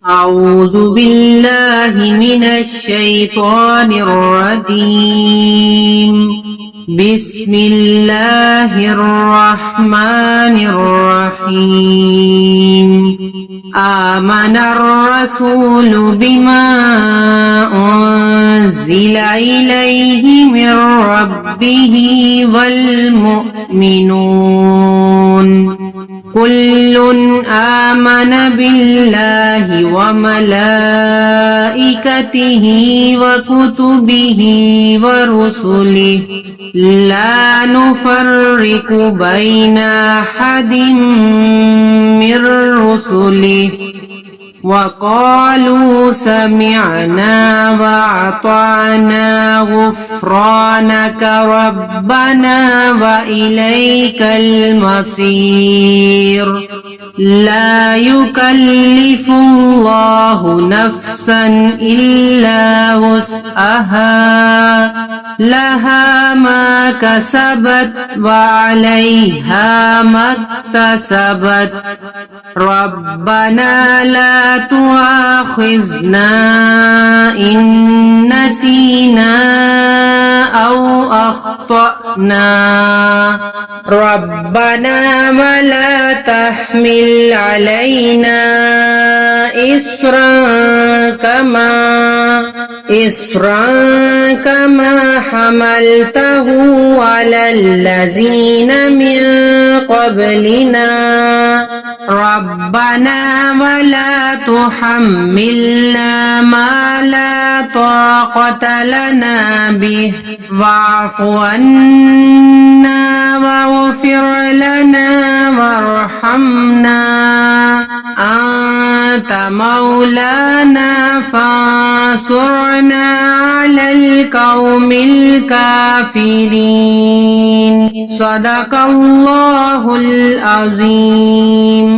أعوذ بالله من الشيطان الرجيم. بسم الله الرحمن الرحيم. آمن الرسول بما أنزل إليه من ربه والمؤمنون كل آمن بالله وملائكته وكتبه ورسله لا نفرق بين أحد من رسله وقالوا سمعنا وأطعنا غفرانك ربنا وإليك المصير. لا يكلف الله نفسا إلا وسعها لها ما كسبت وعليها ما اكتسبت. ربنا لا تؤاخذنا إن نسينا أو أخطأنا. ربنا ولا تحمل علينا إصرا كما حملته على الذين من قبلنا. ربنا ولا تحملنا ما لا طاقة لنا به واعف عنا واغفر لنا وارحمنا أنت مولانا فانصرنا على القوم الكافرين. صدق الله العظيم.